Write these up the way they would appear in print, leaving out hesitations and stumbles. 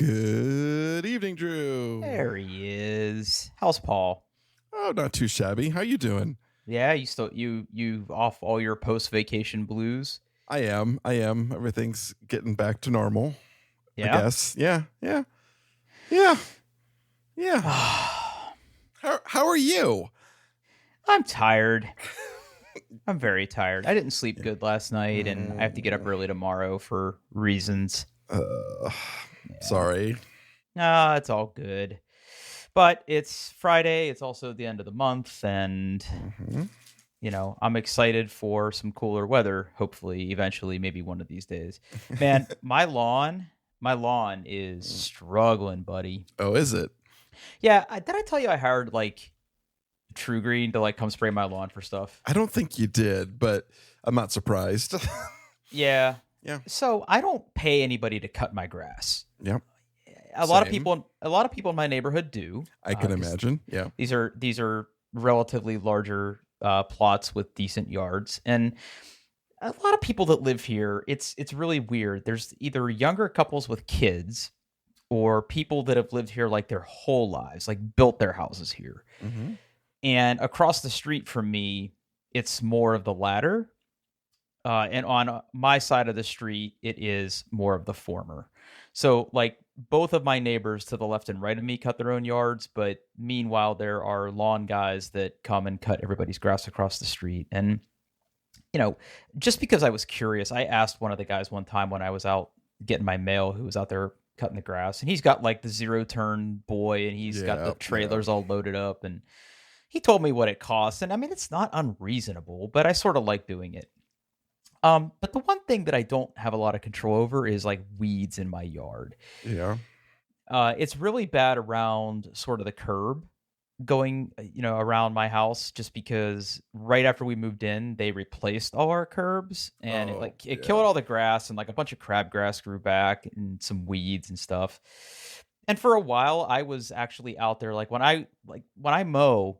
Good evening, Drew. There he is. How's Paul? Oh, not too shabby. How you doing? Yeah, you off all your post vacation blues? I am. Everything's getting back to normal, I Yeah. guess. Yeah. Yeah. How are you? I'm tired. I'm very tired. I didn't sleep good last night, and I have to get up early tomorrow for reasons. Uh, Yeah. sorry. Nah, it's all good. But it's Friday. It's also the end of the month, and Mhm. I'm excited for some cooler weather. Hopefully, eventually, maybe one of these days. Man, my lawn is struggling, buddy. Oh, is it? Yeah, did I tell you I hired like True Green to like come spray my lawn for stuff? I don't think you did, but I'm not surprised. Yeah. Yeah. So I don't pay anybody to cut my grass. Yep. A lot of Same. people in my neighborhood do. I can 'Cause imagine. Yeah. these are relatively larger plots with decent yards, and a lot of people that live here. It's really weird. There's either younger couples with kids or people that have lived here like their whole lives, like built their houses here. Hmm. And across the street from me, it's more of the latter. And on my side of the street, it is more of the former. So, like, both of my neighbors to the left and right of me cut their own yards, but meanwhile, there are lawn guys that come and cut everybody's grass across the street. And, just because I was curious, I asked one of the guys one time when I was out getting my mail who was out there cutting the grass, and he's got like the zero turn boy, and he's got the Yeah. trailers all loaded up. And he told me what it costs. And I mean, it's not unreasonable, but I sort of like doing it. But the one thing that I don't have a lot of control over is like weeds in my yard. Yeah. It's really bad around sort of the curb going, around my house, just because right after we moved in, they replaced all our curbs, and it Oh, like it yeah. killed all the grass, and like a bunch of crabgrass grew back and some weeds and stuff. And for a while, I was actually out there like when I mow,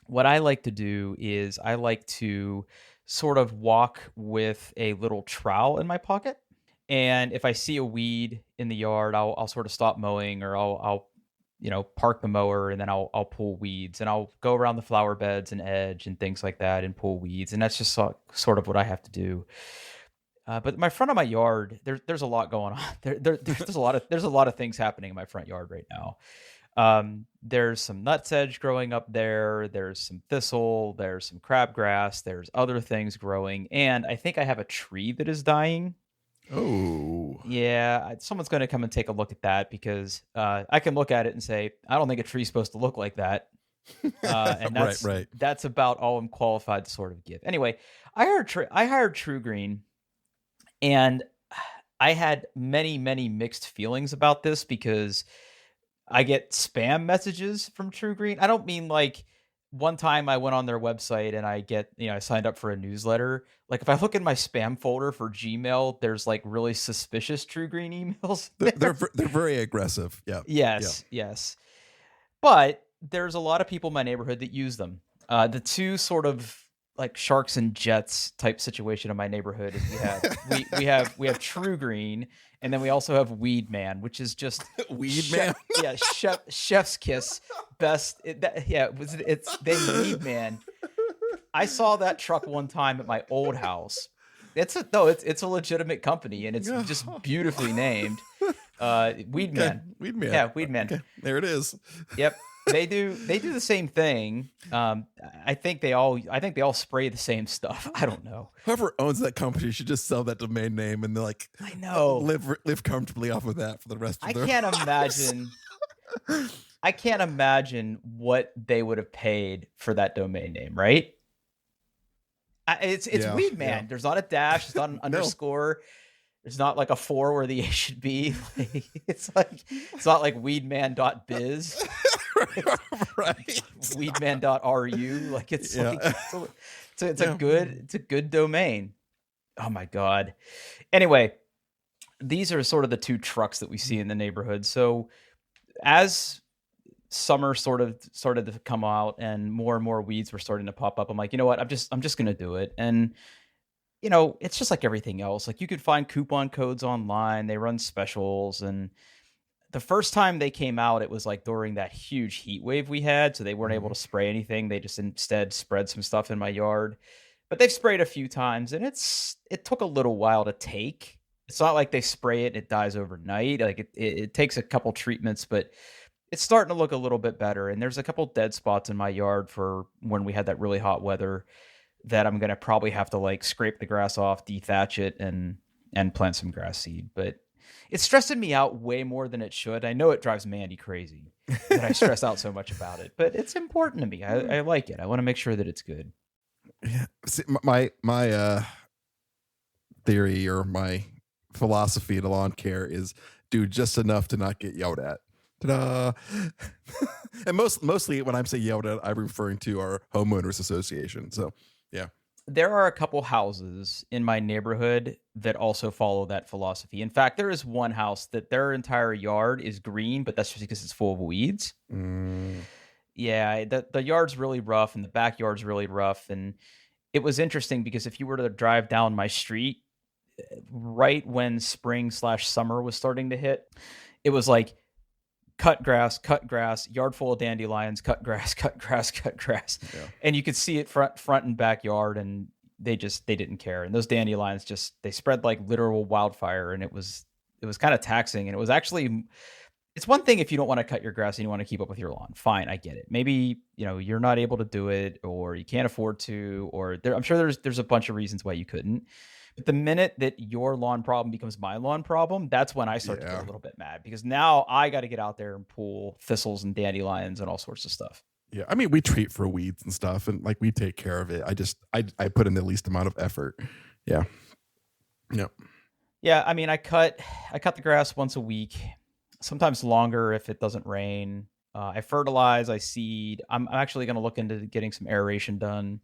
what I like to do is I like to sort of walk with a little trowel in my pocket. And if I see a weed in the yard, I'll sort of stop mowing, or I'll park the mower, and then I'll pull weeds, and I'll go around the flower beds and edge and things like that and pull weeds. And that's just sort of what I have to do. But my front of my yard, there's a lot going on. There's a lot of things happening in my front yard right now. There's some nutsedge growing up there. There's some thistle. There's some crabgrass. There's other things growing, and I think I have a tree that is dying. Oh. Yeah, someone's going to come and take a look at that, because I can look at it and say, I don't think a tree's supposed to look like that. And Right. Right. that's about all I'm qualified to sort of give. Anyway, I hired True Green, and I had many, many mixed feelings about this, because I get spam messages from True Green. I don't mean like one time I went on their website and I signed up for a newsletter. Like, if I look in my spam folder for Gmail, there's like really suspicious True Green emails there. They're very aggressive. Yeah. Yeah. Yes. But there's a lot of people in my neighborhood that use them. The two sort of like sharks and jets type situation in my neighborhood is we have True Green, and then we also have Weed Man, which is just Weed man. yeah, chef's kiss. It's they Weed Man. I saw that truck one time at my old house. It's a legitimate company, and it's just beautifully named. Weed Okay. Man. Weed man. Yeah, Weed Man. Okay. There it is. Yep. They do the same thing. I think they all spray the same stuff. I don't know. Whoever owns that company should just sell that domain name and like I know. live comfortably off of that for the rest of I their can't lives. imagine. I can't imagine what they would have paid for that domain name, right? It's Yeah, Weed Man. yeah. There's not a dash. There's not an No. underscore. There's not like a 4 where the A should be. It's not like weedman.biz. Right. Weedman.ru. Like it's Yeah. like it's Yeah. a good domain. Oh my god. Anyway, these are sort of the two trucks that we see in the neighborhood. So as summer sort of started to come out and more weeds were starting to pop up, I'm like, you know what? I'm just gonna do it. And it's just like everything else. Like, you could find coupon codes online. They run specials, and the first time they came out, it was like during that huge heat wave we had, so they weren't able Mhm. to spray anything. They just instead spread some stuff in my yard. But they've sprayed a few times, and it took a little while to take. It's not like they spray it and it dies overnight. Like it takes a couple treatments, but it's starting to look a little bit better. And there's a couple dead spots in my yard for when we had that really hot weather that I'm gonna probably have to like scrape the grass off, dethatch it, and plant some grass seed. But it's stressing me out way more than it should. I know it drives Mandy crazy that I stress out so much about it, but it's important to me. I like it. I want to make sure that it's good. Yeah. See, my theory or my philosophy to lawn care is do just enough to not get yelled at. Ta-da! And mostly when I'm saying yelled at, I'm referring to our homeowners association. So yeah. There are a couple houses in my neighborhood that also follow that philosophy. In fact, there is one house that their entire yard is green, but that's just because it's full of weeds. Mm. Yeah, the yard's really rough and the backyard's really rough. And it was interesting because if you were to drive down my street right when spring/summer was starting to hit, it was like cut grass, yard full of dandelions, cut grass, cut grass, cut grass. Yeah. And you could see it front and backyard, and they didn't care. And those dandelions they spread like literal wildfire, and it was kind of taxing. And it was actually, it's one thing if you don't want to cut your grass and you want to keep up with your lawn. Fine, I get it. Maybe, you're not able to do it, or you can't afford to, or I'm sure there's a bunch of reasons why you couldn't. But the minute that your lawn problem becomes my lawn problem, that's when I start to get a little bit mad, because now I got to get out there and pull thistles and dandelions and all sorts of stuff. Yeah, I mean, we treat for weeds and stuff, and like we take care of it. I put in the least amount of effort. Yeah. Yep. Yeah, I mean, I cut the grass once a week, sometimes longer if it doesn't rain. I fertilize, I seed. I'm actually going to look into getting some aeration done.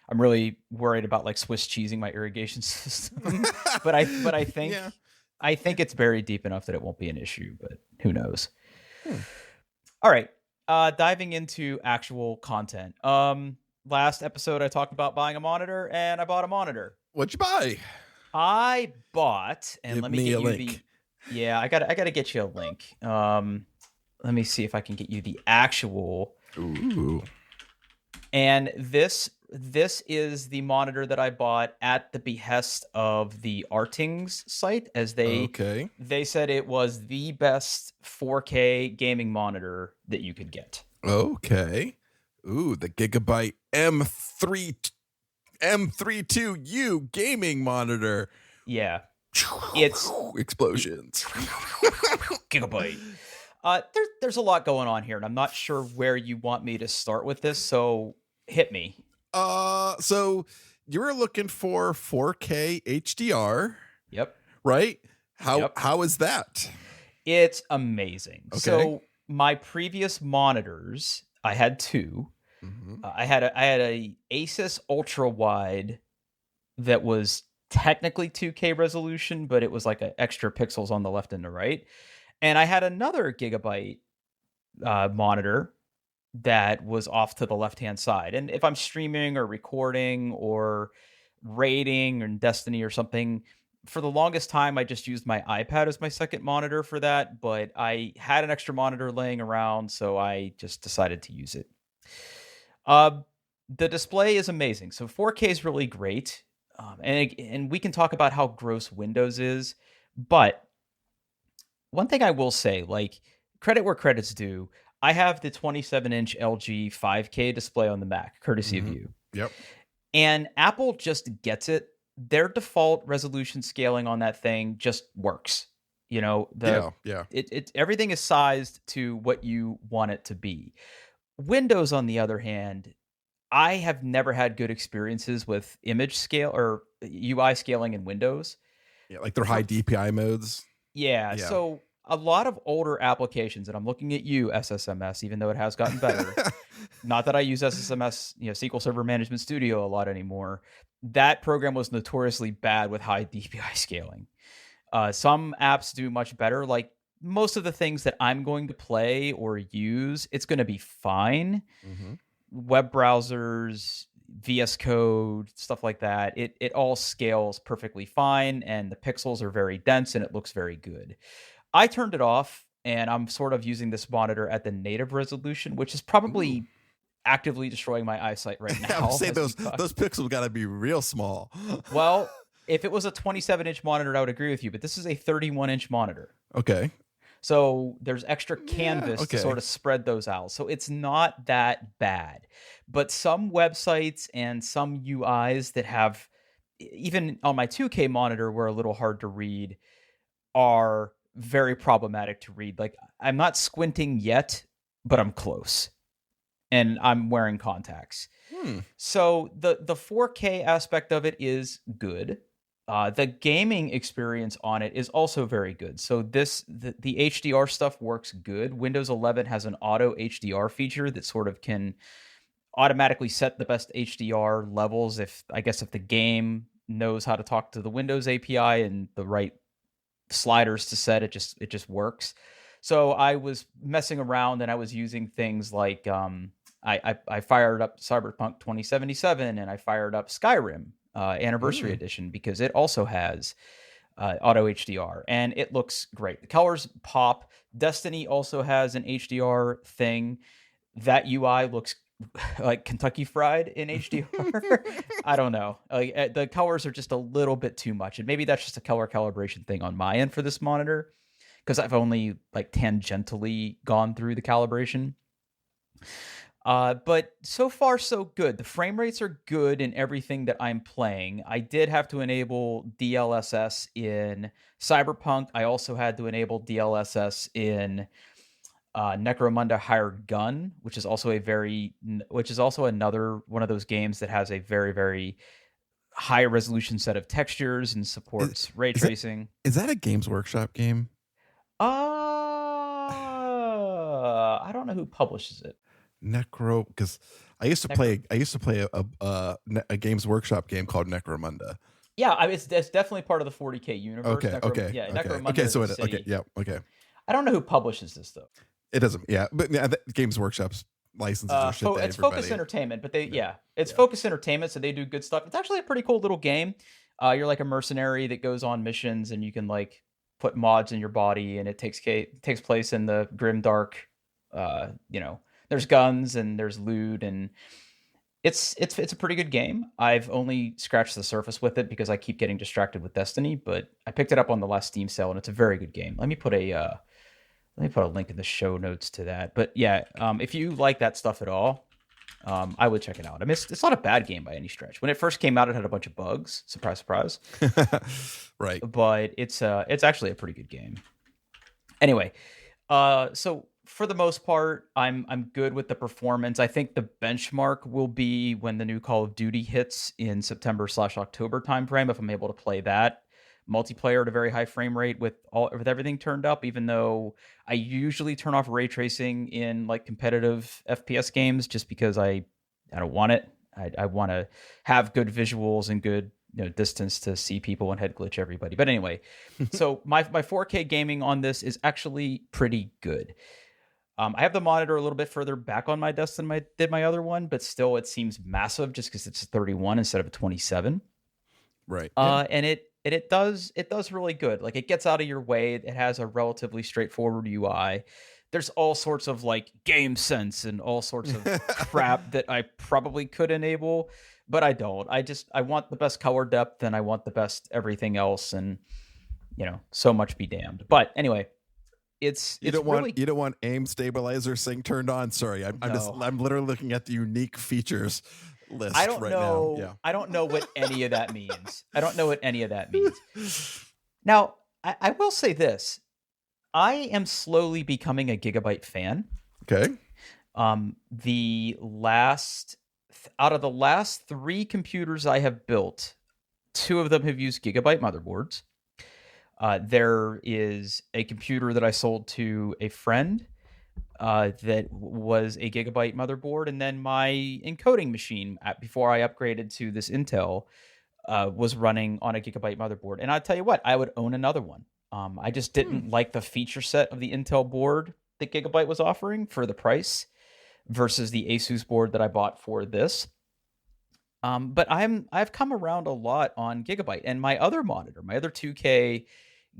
I'm really worried about like Swiss cheesing my irrigation system, but I think Yeah. I think it's buried deep enough that it won't be an issue. But who knows? Hmm. All right, diving into actual content. Last episode I talked about buying a monitor, and I bought a monitor. What'd you buy? I bought, and Give let me me get a you link. yeah, I got to get you a link. Let me see if I can get you the actual. Ooh. And this is the monitor that I bought at the behest of the Artings site, as they said it was the best 4K gaming monitor that you could get. Okay. Ooh, the Gigabyte M32U gaming monitor. Yeah. It's explosions. Gigabyte. There's a lot going on here, and I'm not sure where you want me to start with this, so hit me. So you were looking for 4K HDR. Yep. Right? How is that? It's amazing. Okay. So my previous monitors, I had two. Mm-hmm. I had a Asus ultra wide that was technically 2K resolution, but it was like extra pixels on the left and the right. And I had another Gigabyte monitor that was off to the left-hand side. And if I'm streaming or recording or raiding or Destiny or something, for the longest time, I just used my iPad as my second monitor for that. But I had an extra monitor laying around, so I just decided to use it. The display is amazing. So 4K is really great. And we can talk about how gross Windows is. But one thing I will say, like, credit where credit's due, I have the 27-inch LG 5K display on the Mac, courtesy of you. Yep. And Apple just gets it. Their default resolution scaling on that thing just works. Everything is sized to what you want it to be. Windows, on the other hand, I have never had good experiences with image scale or UI scaling in Windows. Yeah, like their high DPI modes. Yeah. So a lot of older applications, and I'm looking at you, SSMS, even though it has gotten better. Not that I use SSMS, SQL Server Management Studio a lot anymore. That program was notoriously bad with high DPI scaling. Some apps do much better. Like most of the things that I'm going to play or use, it's going to be fine. Mm-hmm. Web browsers, VS Code, stuff like that. It all scales perfectly fine, and the pixels are very dense, and it looks very good. I turned it off and I'm sort of using this monitor at the native resolution, which is Ooh. probably actively destroying my eyesight right I would now say as we those talk. those pixels got to be real small. Well, if it was a 27-inch monitor, I would agree with you, but this is a 31-inch monitor. Okay. So there's extra Yeah. canvas to sort Okay. of spread those out. So it's not that bad. But some websites and some UIs that have, even on my 2K monitor, were a little hard to read, are very problematic to read. Like, I'm not squinting yet, but I'm close. And I'm wearing contacts. Hmm. So the 4K aspect of it is good. The gaming experience on it is also very good. So the HDR stuff works good. Windows 11 has an auto HDR feature that sort of can automatically set the best HDR levels if the game knows how to talk to the Windows API and the right sliders to set. It just works. So I was messing around and I was using things like I fired up Cyberpunk 2077 and I fired up Skyrim Anniversary Mm. Edition because it also has auto HDR and it looks great. The colors pop. Destiny also has an HDR thing. That UI looks like Kentucky Fried in HDR. I don't know. Like, the colors are just a little bit too much, and maybe that's just a color calibration thing on my end for this monitor because I've only like tangentially gone through the calibration. But so far so good. The frame rates are good in everything that I'm playing. I did have to enable DLSS in Cyberpunk. I also had to enable DLSS in Necromunda Hired Gun, which is also another one of those games that has a very, very high resolution set of textures and Is, supports ray is that tracing. is that a Games Workshop game? I don't know who publishes it. Necro, because Necro. I used to play a Games Workshop game called Necromunda. Yeah, it's definitely part of the 40K universe. Okay. Necromunda is So a okay, city. yeah, okay. I don't know who publishes this though. It doesn't, yeah, but yeah, Games Workshop's licenses are shit to It's Focus everybody. Entertainment, but Yeah, it's yeah. Focus Entertainment, so they do good stuff. It's actually a pretty cool little game. You're like a mercenary that goes on missions, and you can like put mods in your body, and it takes place in the grim dark. There's guns and there's loot, and it's a pretty good game. I've only scratched the surface with it because I keep getting distracted with Destiny, but I picked it up on the last Steam sale, and it's a very good game. Let me put a link in the show notes to that. But yeah, if you like that stuff at all, I would check it out. I mean, it's not a bad game by any stretch. When it first came out, it had a bunch of bugs. Surprise, surprise. Right. But it's actually a pretty good game. Anyway, so for the most part, I'm good with the performance. I think the benchmark will be when the new Call of Duty hits in September/October timeframe. If I'm able to play that multiplayer at a very high frame rate with everything turned up, even though I usually turn off ray tracing in like competitive FPS games just because I don't want it. I want to have good visuals and good distance to see people and head glitch everybody. But anyway, so my 4K gaming on this is actually pretty good. I have the monitor a little bit further back on my desk than my other one, but still it seems massive just because it's 31 instead of a 27. Right. Yeah. And it does really good. Like, it gets out of your way. It has a relatively straightforward UI. There's all sorts of like game sense and all sorts of crap that I probably could enable, but I don't. I want the best color depth and I want the best everything else, and so much be damned. But anyway, it's really You don't want aim stabilizer sync turned on. Sorry, no. I'm literally looking at the unique features list right now. Yeah. I don't know what any of that means. I don't know what any of that means. Now, I will say this. I am slowly becoming a Gigabyte fan. Okay. Out of the last 3 computers I have built, 2 of them have used Gigabyte motherboards. There is a computer that I sold to a friend that was a Gigabyte motherboard, and then my encoding machine before I upgraded to this Intel was running on a Gigabyte motherboard. And I'll tell you what, I would own another one. I just didn't like the feature set of the Intel board that Gigabyte was offering for the price versus the Asus board that I bought for this. But I've come around a lot on Gigabyte, and my other 2K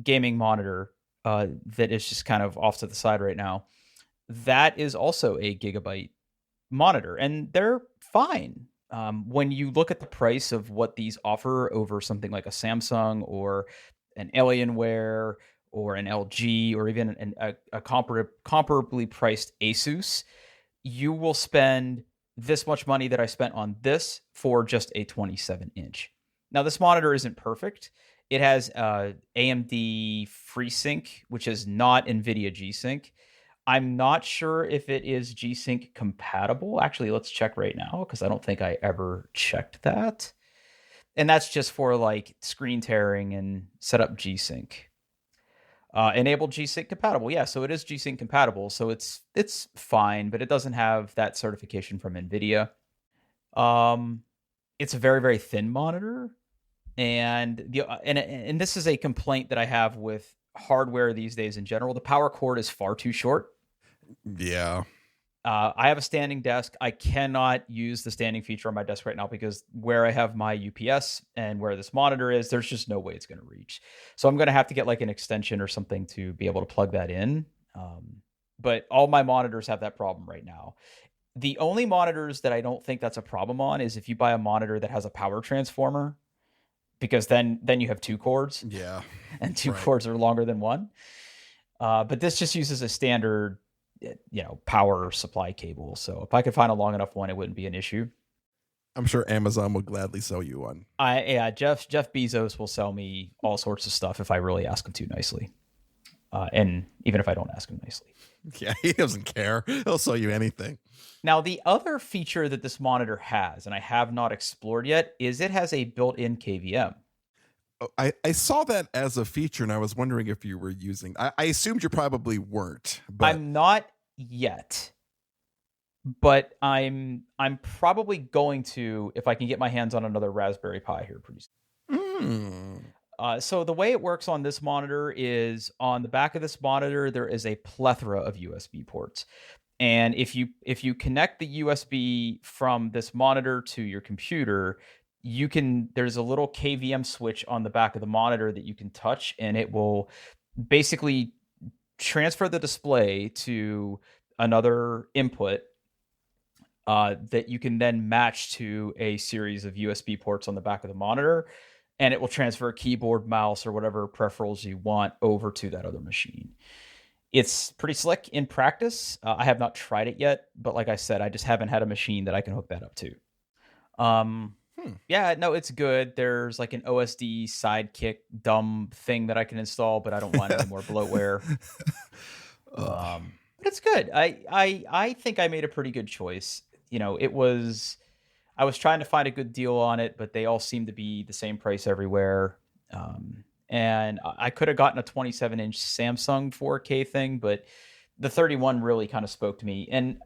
gaming monitor that is just kind of off to the side right now. That is also a gigabyte monitor, and they're fine. When you look at the price of what these offer over something like a Samsung or an Alienware or an LG or even a comparably priced Asus, you will spend this much money that I spent on this for just a 27-inch. Now, this monitor isn't perfect. It has AMD FreeSync, which is not NVIDIA G-Sync. I'm not sure if it is G-Sync compatible. Actually, let's check right now because I don't think I ever checked that. And that's just for like screen tearing and set up G-Sync. Enable G-Sync compatible. Yeah, so it is G-Sync compatible. So it's fine, but it doesn't have that certification from NVIDIA. It's a very, very thin monitor. And this is a complaint that I have with hardware these days in general. The power cord is far too short. Yeah. I have a standing desk. I cannot use the standing feature on my desk right now because where I have my UPS and where this monitor is, there's just no way it's going to reach. So I'm going to have to get like an extension or something to be able to plug that in. But all my monitors have that problem right now. The only monitors that I don't think that's a problem on is if you buy a monitor that has a power transformer, because then you have two cords. Yeah. And two cords are longer than one. But this just uses a standard, power supply cable. So if I could find a long enough one, it wouldn't be an issue. I'm sure Amazon will gladly sell you one. Jeff Bezos will sell me all sorts of stuff if I really ask him too nicely. And even if I don't ask him nicely. Yeah, he doesn't care. He'll sell you anything. Now, the other feature that this monitor has, and I have not explored yet, is it has a built-in KVM. Oh, I saw that as a feature, and I was wondering if you were using. I assumed you probably weren't. But I'm not yet, but I'm probably going to if I can get my hands on another Raspberry Pi here pretty soon. So the way it works on this monitor is on the back of this monitor, there is a plethora of USB ports. And if you connect the USB from this monitor to your computer, there's a little KVM switch on the back of the monitor that you can touch, and it will basically transfer the display to another input that you can then match to a series of USB ports on the back of the monitor. And it will transfer keyboard, mouse, or whatever peripherals you want over to that other machine. It's pretty slick in practice. I have not tried it yet, but like I said, I just haven't had a machine that I can hook that up to. Yeah, no, it's good. There's like an OSD sidekick dumb thing that I can install, but I don't want any more bloatware. But it's good. I think I made a pretty good choice. I was trying to find a good deal on it, but they all seem to be the same price everywhere. And I could have gotten a 27-inch Samsung 4K thing, but the 31 really kind of spoke to me. And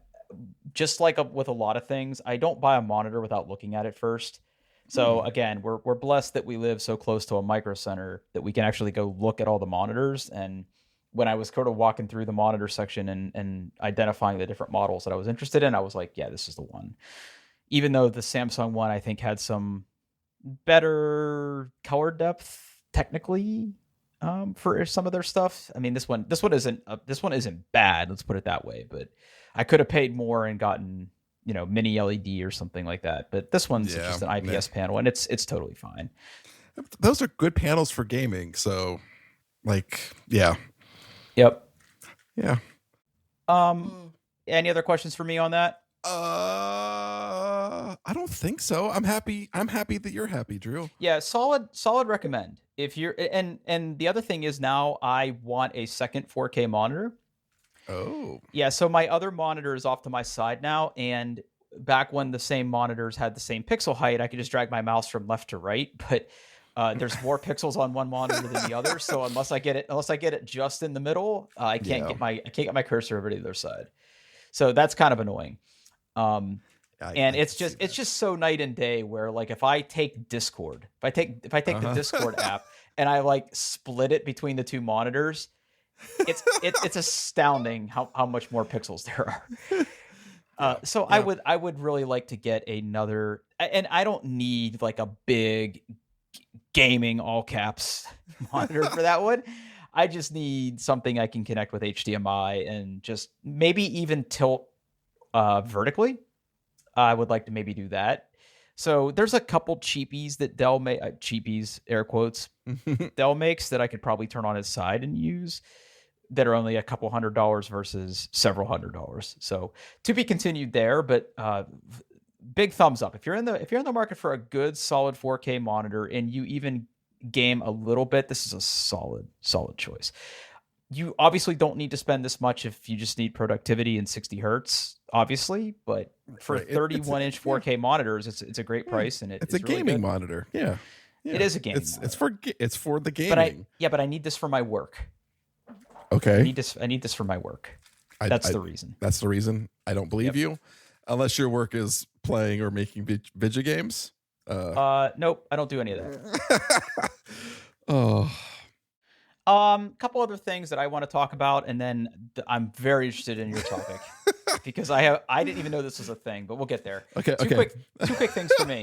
just like with a lot of things, I don't buy a monitor without looking at it first. So again, we're blessed that we live so close to a micro center that we can actually go look at all the monitors. And when I was sort of walking through the monitor section and identifying the different models that I was interested in, I was like, yeah, this is the one. Even though the Samsung one, I think, had some better color depth technically for some of their stuff. I mean, this one isn't bad. Let's put it that way. But I could have paid more and gotten mini LED or something like that. But this one's just an IPS panel, and it's totally fine. Those are good panels for gaming. So, yeah. Yep. Yeah. Any other questions for me on that? I don't think so. I'm happy that you're happy, Drew. Yeah, solid recommend. If you're and the other thing is now I want a second 4K monitor. Oh. Yeah, so my other monitor is off to my side now, and back when the same monitors had the same pixel height, I could just drag my mouse from left to right, but there's more pixels on one monitor than the other, so unless I get it just in the middle, I can't get my cursor over to the other side. So that's kind of annoying. It's just so night and day where like if I take Discord, if I take the Discord app and I split it between the two monitors, it's astounding how much more pixels there are. So I would really like to get another, and I don't need like a big gaming all caps monitor for that one. I just need something I can connect with HDMI and just maybe even tilt vertically. I would like to maybe do that. So there's a couple cheapies that Dell cheapies, air quotes, Dell makes that I could probably turn on its side and use that are only a couple $100 versus several $100. So to be continued there, but big thumbs up. If you're in the market for a good solid 4K monitor and you even game a little bit, this is a solid choice. You obviously don't need to spend this much if you just need productivity and 60 hertz, obviously, but for 31-inch 4K monitors, it's a great price, and it's a really gaming good. monitor. Yeah. It is a gaming. It's for the gaming. But I need this for my work. Okay. I need this for my work. That's the reason. That's the reason. I don't believe you, unless your work is playing or making video games. Nope, I don't do any of that. Oh. Couple other things that I want to talk about, and then I'm very interested in your topic because I didn't even know this was a thing, but we'll get there. Okay. Two quick things for me.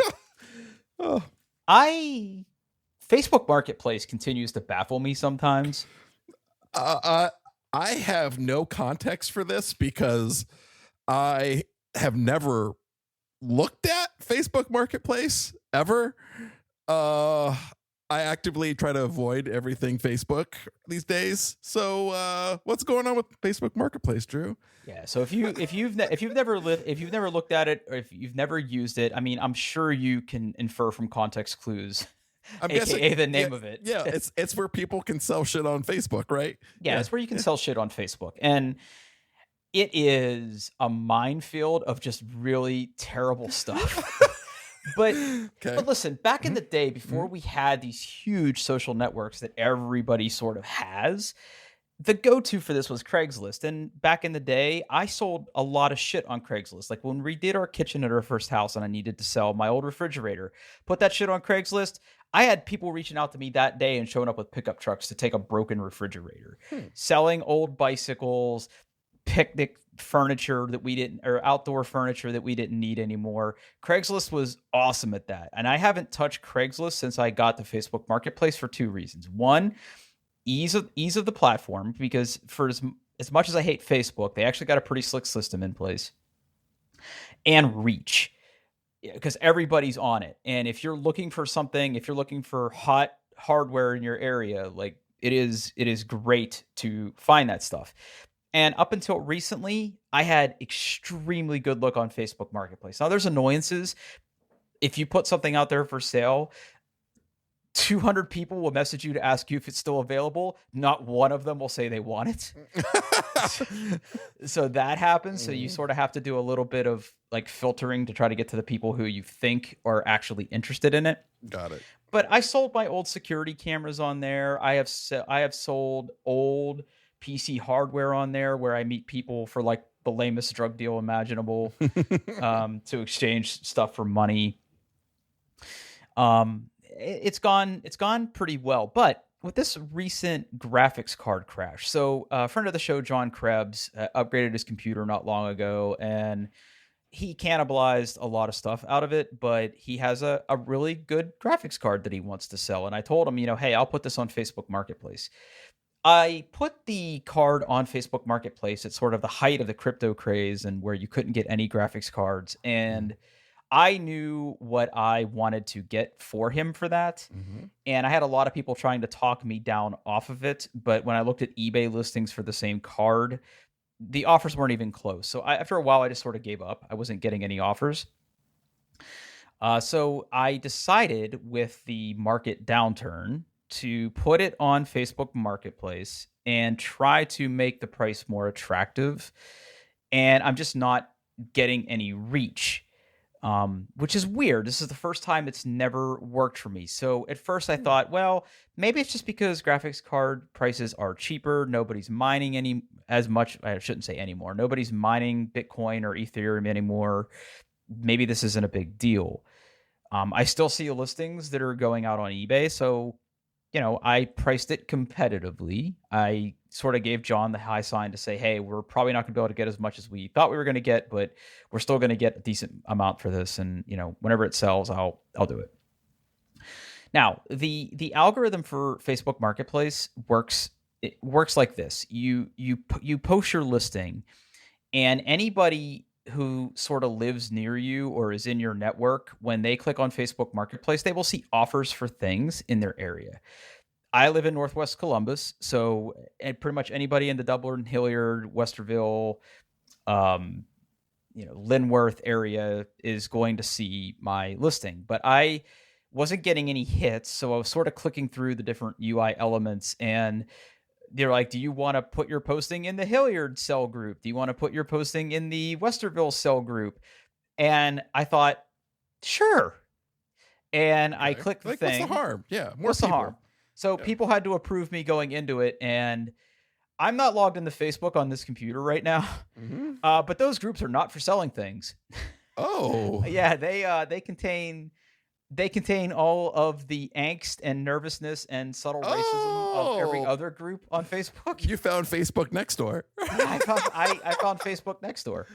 Facebook Marketplace continues to baffle me sometimes. I have no context for this because I have never looked at Facebook Marketplace ever. I actively try to avoid everything Facebook these days. So what's going on with Facebook Marketplace, Drew? Yeah. So if you've never looked at it, or if you've never used it, I mean, I'm sure you can infer from context clues, AKA the name of it. Yeah, it's where people can sell shit on Facebook, right? Yeah, it's where you can sell shit on Facebook, and it is a minefield of just really terrible stuff. But listen, back in the day, before we had these huge social networks that everybody sort of has, the go-to for this was Craigslist. And back in the day, I sold a lot of shit on Craigslist. Like when we did our kitchen at our first house and I needed to sell my old refrigerator, put that shit on Craigslist. I had people reaching out to me that day and showing up with pickup trucks to take a broken refrigerator, selling old bicycles, picnic furniture that we didn't, or outdoor furniture that we didn't need anymore. Craigslist was awesome at that. And I haven't touched Craigslist since I got the Facebook Marketplace for two reasons. One, ease of the platform, because for as much as I hate Facebook, they actually got a pretty slick system in place. And reach, because everybody's on it. And if you're looking for something, if you're looking for hot hardware in your area, like it is great to find that stuff. And up until recently, I had extremely good luck on Facebook Marketplace. Now, there's annoyances. If you put something out there for sale, 200 people will message you to ask you if it's still available. Not one of them will say they want it. So that happens. So you sort of have to do a little bit of like filtering to try to get to the people who you think are actually interested in it. Got it. But I sold my old security cameras on there. I have sold old PC hardware on there where I meet people for like the lamest drug deal imaginable to exchange stuff for money. It's gone pretty well. But with this recent graphics card crash, so a friend of the show, John Krebs, upgraded his computer not long ago, and he cannibalized a lot of stuff out of it, but he has a really good graphics card that he wants to sell. And I told him, hey, I'll put this on Facebook Marketplace. I put the card on Facebook Marketplace at sort of the height of the crypto craze and where you couldn't get any graphics cards. And I knew what I wanted to get for him for that. And I had a lot of people trying to talk me down off of it. But when I looked at eBay listings for the same card, the offers weren't even close. So after a while, I just sort of gave up. I wasn't getting any offers. So I decided with the market downturn to put it on Facebook Marketplace and try to make the price more attractive. And I'm just not getting any reach, which is weird. This is the first time it's never worked for me. So at first I thought, well, maybe it's just because graphics card prices are cheaper. Nobody's mining as much. I shouldn't say anymore. Nobody's mining Bitcoin or Ethereum anymore. Maybe this isn't a big deal. I still see listings that are going out on eBay. So I priced it competitively. I sort of gave John the high sign to say, hey, we're probably not going to be able to get as much as we thought we were going to get, but we're still going to get a decent amount for this. And, whenever it sells, I'll do it. Now, the algorithm for Facebook Marketplace works it works like this. You post your listing, and anybody who sort of lives near you or is in your network, when they click on Facebook Marketplace, they will see offers for things in their area. I live in Northwest Columbus, so and pretty much anybody in the Dublin, Hilliard, Westerville, um, Linworth area is going to see my listing. But I wasn't getting any hits, so I was sort of clicking through the different UI elements, and they're like, do you want to put your posting in the Hilliard cell group? Do you want to put your posting in the Westerville cell group? And I thought, sure. And I clicked the thing. What's the harm? Yeah. What's the harm? So people had to approve me going into it. And I'm not logged into Facebook on this computer right now. Mm-hmm. But those groups are not for selling things. Oh. Yeah, they contain all of the angst and nervousness and subtle racism of every other group on Facebook. You found Facebook next door. I found Facebook next door.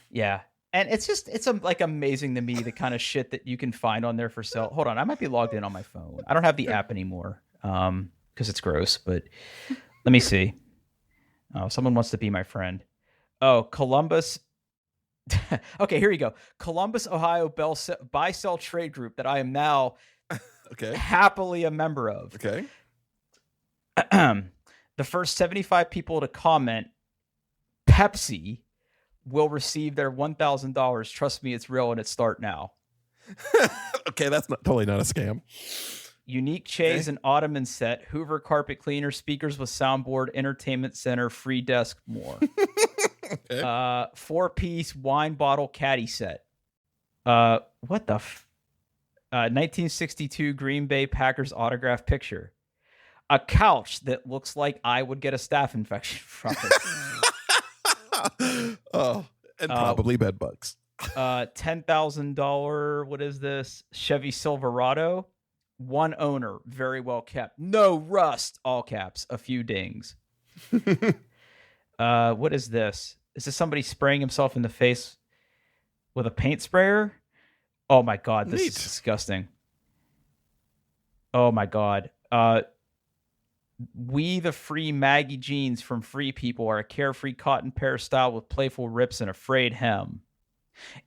Yeah. And it's like amazing to me the kind of shit that you can find on there for sale. Hold on, I might be logged in on my phone. I don't have the app anymore because it's gross, but let me see. Oh, someone wants to be my friend. Oh, Columbus. Okay, here you go. Columbus, Ohio buy-sell trade group that I am now happily a member of. Okay. The first 75 people to comment Pepsi will receive their $1,000. Trust me, it's real, and it start now. Okay, that's totally not a scam. Unique chaise and ottoman set, Hoover carpet cleaner, speakers with soundboard, entertainment center, free desk, more. Okay. 4-piece wine bottle caddy set. What the 1962 Green Bay Packers autograph picture. A couch that looks like I would get a staph infection from it. Oh, and probably bed bugs. $10,000. What is this? Chevy Silverado. One owner, very well kept. No rust, all caps. A few dings. What is this? Is this somebody spraying himself in the face with a paint sprayer? Oh my God, this is disgusting. Oh my God. We the free Maggie jeans from Free People are a carefree cotton pair style with playful rips and a frayed hem.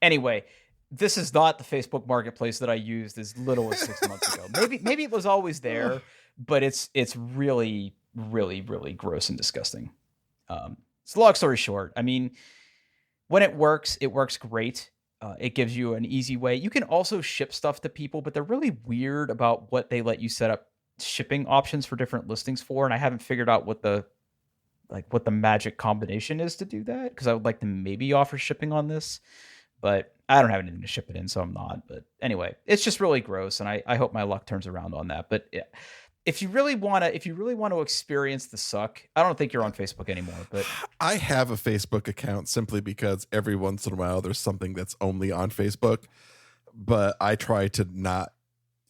Anyway, this is not the Facebook Marketplace that I used as little as 6 months ago. Maybe it was always there, but it's really, really, really gross and disgusting. So long story short, I mean, when it works great. It gives you an easy way. You can also ship stuff to people, but they're really weird about what they let you set up shipping options for different listings for. And I haven't figured out what the magic combination is to do that, because I would like to maybe offer shipping on this, but I don't have anything to ship it in, so I'm not. But anyway, it's just really gross, and I hope my luck turns around on that. But yeah. If you really want to experience the suck, I don't think you're on Facebook anymore. But I have a Facebook account simply because every once in a while there's something that's only on Facebook. But I try to not.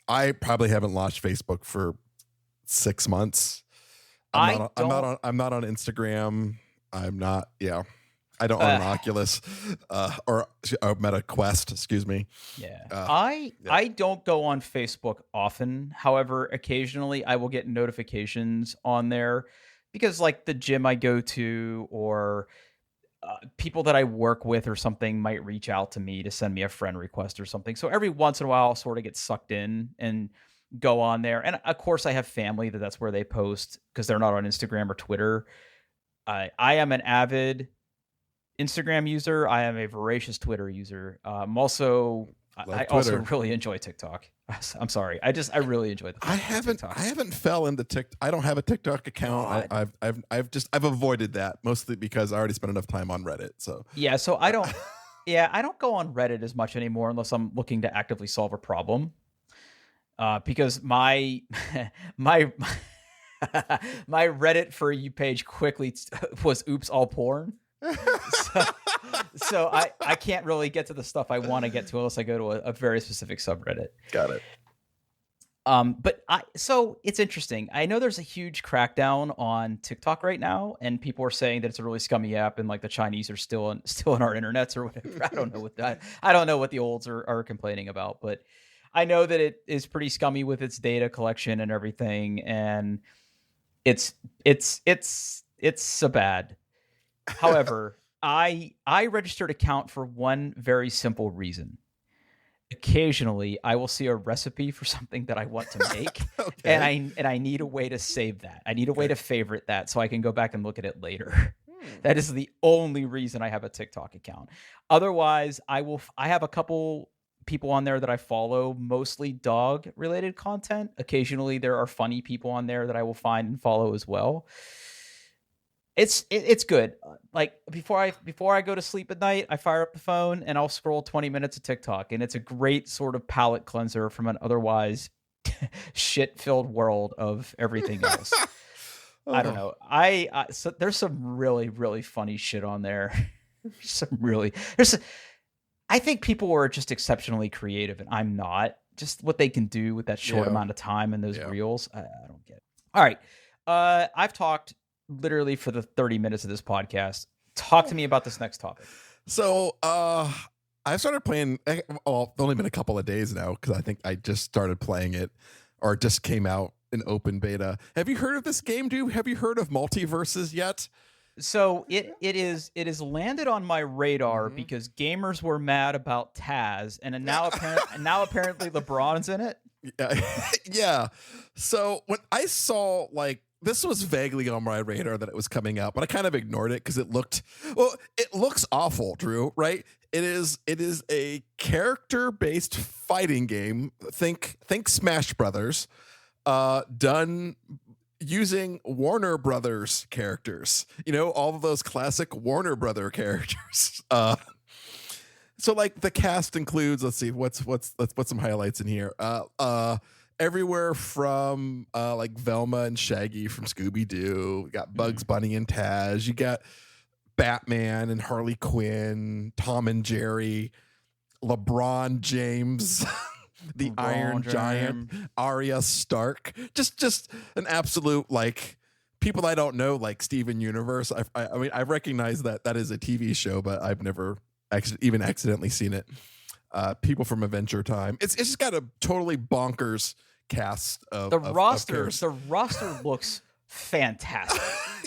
I probably haven't launched Facebook for 6 months. I'm not on Instagram. I'm not. Yeah. I don't own an Oculus or a Meta Quest, excuse me. Yeah. I don't go on Facebook often. However, occasionally I will get notifications on there because like the gym I go to or people that I work with or something might reach out to me to send me a friend request or something. So every once in a while I'll sort of get sucked in and go on there. And of course I have family that's where they post because they're not on Instagram or Twitter. I am an avid Instagram user. I am a voracious Twitter user. I also really enjoy TikTok. I'm sorry. I really enjoy the. I haven't fell into TikTok. I don't have a TikTok account. I've avoided that mostly because I already spent enough time on Reddit. So yeah. So I don't. Yeah, I don't go on Reddit as much anymore unless I'm looking to actively solve a problem. Because my my Reddit For You page quickly was oops all porn. So I can't really get to the stuff I want to get to unless I go to a very specific subreddit. Got it. So it's interesting. I know there's a huge crackdown on TikTok right now, and people are saying that it's a really scummy app, and like the Chinese are still in our internets or whatever. I don't know what that. I don't know what the olds are complaining about, but I know that it is pretty scummy with its data collection and everything. And It's it's so bad. However, I registered account for one very simple reason. Occasionally, I will see a recipe for something that I want to make, and Okay. I need a way to save that. I need a way Okay. to favorite that so I can go back and look at it later. Hmm. That is the only reason I have a TikTok account. Otherwise, I have a couple people on there that I follow, mostly dog related content. Occasionally, there are funny people on there that I will find and follow as well. It's good. Like before I go to sleep at night, I fire up the phone and I'll scroll 20 minutes of TikTok, and it's a great sort of palate cleanser from an otherwise shit filled world of everything else. I don't Oh, know. So there's some really funny shit on there. some really there's I think people are just exceptionally creative, and I'm not. Just what they can do with that short yeah. amount of time and those Yeah. reels, I don't get it. All right. I've talked literally for the 30 minutes of this podcast. Talk to me about this next topic. So, I started playing. Well, it's only been a couple of days now because I think I just started playing it, or it just came out in open beta. Have you heard of this game, dude? Have you heard of Multiverses yet? So it is landed on my radar Mhm. because gamers were mad about Taz, and now apparently LeBron's in it. Yeah. Yeah. So when I saw like this was vaguely on my radar that it was coming out, but I kind of ignored it because it looks awful, Drew, right? It is a character-based fighting game. Think Smash Brothers, done using Warner Brothers characters. You know, all of those classic Warner Brother characters. So like the cast includes, let's see, let's put some highlights in here. Everywhere from like Velma and Shaggy from Scooby Doo. You got Bugs Bunny and Taz. You got Batman and Harley Quinn, Tom and Jerry, LeBron James, the LeBron Iron James. Giant, Arya Stark. Just an absolute like people I don't know, like Steven Universe. I mean, I recognize that is a TV show, but I've never even accidentally seen it. People from Adventure Time. It's just got a totally bonkers cast of The of roster characters. the roster looks fantastic.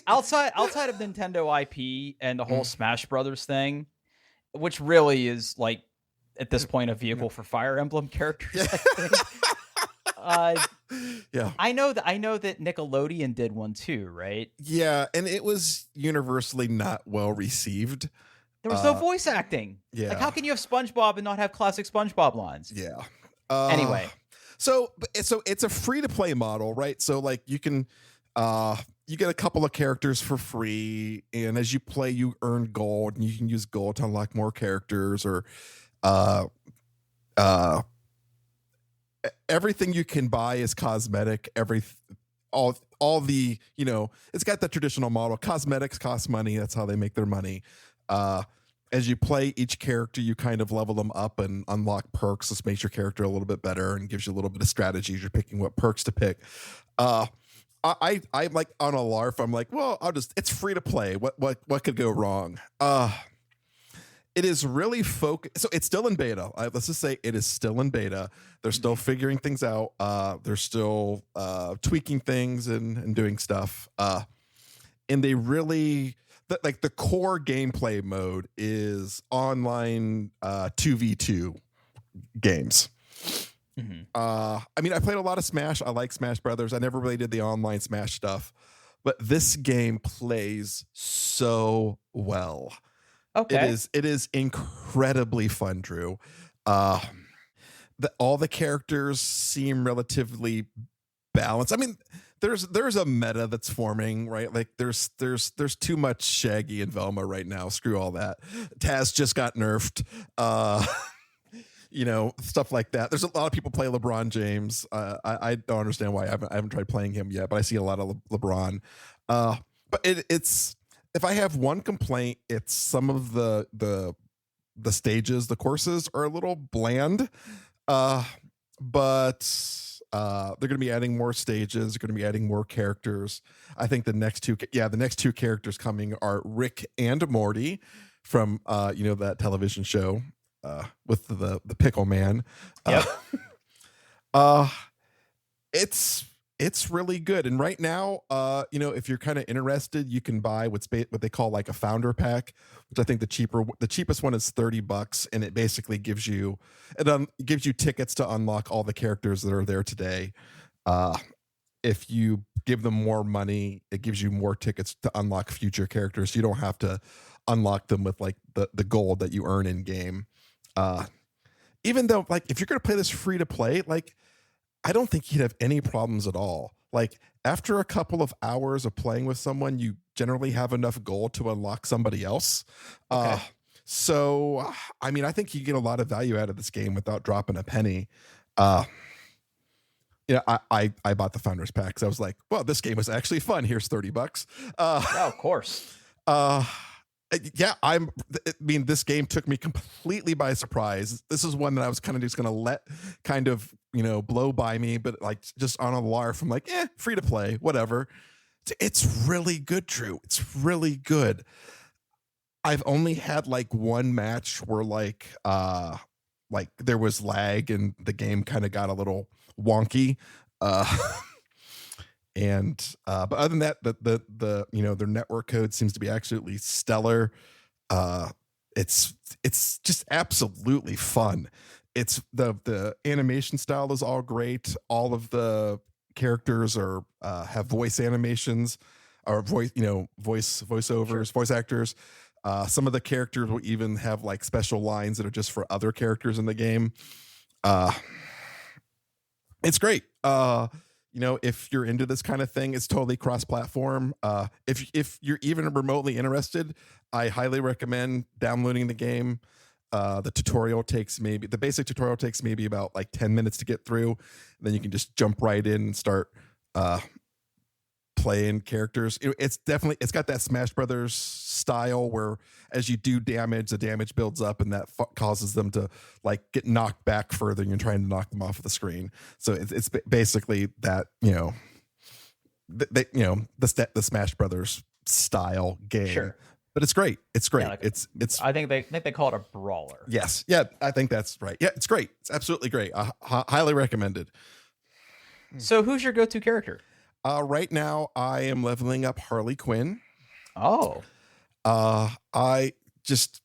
Outside of Nintendo IP and the whole Smash Brothers thing, which really is like at this point a vehicle for Fire Emblem characters, I think. Yeah. I know that Nickelodeon did one too, right? Yeah, and it was universally not well received. There was no voice acting. Yeah. Like, how can you have SpongeBob and not have classic SpongeBob lines? Yeah. Anyway. So it's a free to play model, right? So like you can you get a couple of characters for free, and as you play, you earn gold, and you can use gold to unlock more characters, or uh uh everything you can buy is cosmetic. All the, you know, it's got the traditional model. Cosmetics cost money. That's how they make their money. As you play each character, you kind of level them up and unlock perks. This makes your character a little bit better and gives you a little bit of strategy as you're picking what perks to pick. I'm like on a LARP. I'm like, well, it's free to play. What could go wrong? It is really focused. So it's still in beta. Let's just say it is still in beta. They're still figuring things out. They're still tweaking things and doing stuff. And they really, like the core gameplay mode is online 2v2 games. I mean, I played a lot of Smash. I like Smash Brothers. I never really did the online Smash stuff, but this game plays so well. Okay. It is incredibly fun, Drew. All the characters seem relatively balanced. I mean, there's a meta that's forming, right? Like there's too much Shaggy and Velma right now. Screw all that. Taz just got nerfed. You know, stuff like that. There's a lot of people play LeBron James. I don't understand why. I haven't tried playing him yet, but I see a lot of LeBron. But it's if I have one complaint, it's some of the stages, the courses are a little bland. But they're going to be adding more stages. They're going to be adding more characters. I think the next two characters coming are Rick and Morty from you know, that television show with the Pickle Man. Yep. It's it's really good. And right now, if you're kind of interested, you can buy what they call like a founder pack, which I think the cheapest one is $30, and it basically gives you tickets to unlock all the characters that are there today. Uh, if you give them more money, it gives you more tickets to unlock future characters. You don't have to unlock them with like the gold that you earn in game. Uh, Even though, like, if you're gonna play this free to play, like, I don't think you'd have any problems at all. Like, after a couple of hours of playing with someone, you generally have enough gold to unlock somebody else. Uh, Okay. so, I mean, I think you get a lot of value out of this game without dropping a penny. Uh, I bought the founders pack because I was like, well, this game was actually fun. Here's $30. Uh, Yeah, of course. uh, yeah, I mean, this game took me completely by surprise. This is one that I was kind of just going to let kind of, blow by me, but like just on a larf, I'm like, free to play, whatever. It's really good, Drew. It's really good. I've only had like one match where like there was lag and the game kind of got a little wonky. Uh and but other than that, their network code seems to be absolutely stellar. uh it's just absolutely fun. It's the animation style is all great. All of the characters are have voice animations or Sure. voice actors. Some of the characters will even have like special lines that are just for other characters in the game. uh it's great. If you're into this kind of thing, it's totally cross-platform. If you're even remotely interested, I highly recommend downloading the game. The basic tutorial takes maybe about like 10 minutes to get through. Then you can just jump right in and start uh, playing characters. It's got that Smash Brothers style where as you do damage, the damage builds up and that causes them to like get knocked back further and you're trying to knock them off of the screen. So it's basically that, the Smash Brothers style game. Sure. But it's great. It's Yeah, great. like It's I think they call it a brawler. yes. Yeah, I think that's right. Yeah, it's great. It's absolutely great. Highly recommended. So who's your go-to character? Right now, I am leveling up Harley Quinn. Oh, I just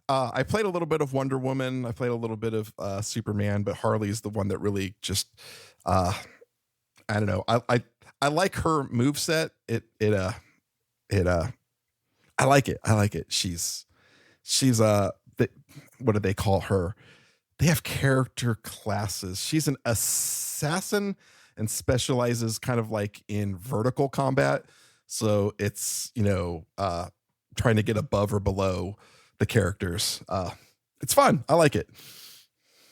I played a little bit of Wonder Woman. I played a little bit of Superman, but Harley's the one that really just uh, I don't know. I like her move set. It I like it. I like it. She's what do they call her? They have character classes. She's an assassin and specializes kind of like in vertical combat. So it's, trying to get above or below the characters. It's fun. I like it.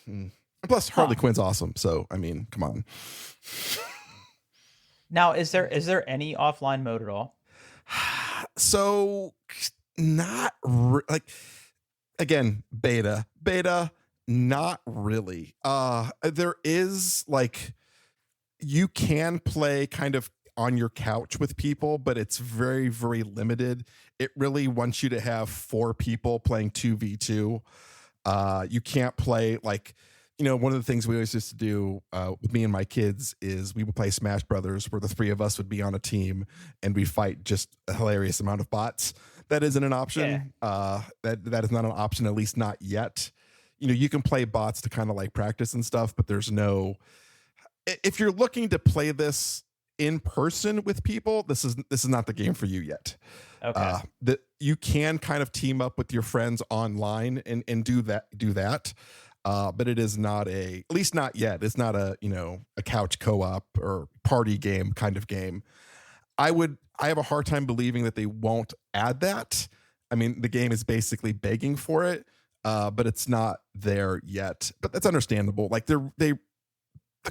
Mm. Plus, Harley huh. Quinn's awesome. So, I mean, come on. Now, is there any offline mode at all? So, not like, again, beta, not really. There is like, you can play kind of on your couch with people, but it's very, very limited. It really wants you to have 4 people playing 2v2. You can't play like, one of the things we always used to do with me and my kids is we would play Smash Brothers where the 3 of us would be on a team and we fight just a hilarious amount of bots. That isn't an Yeah. option. That is not an option, at least not yet. You can play bots to kind of like practice and stuff, but there's no, if you're looking to play this in person with people, this is not the game for you yet. Okay. That you can kind of team up with your friends online and do that. But it is not at least not yet. It's not a couch co-op or party game kind of game. I have a hard time believing that they won't add that. I mean, the game is basically begging for it, but it's not there yet. But that's understandable. Like the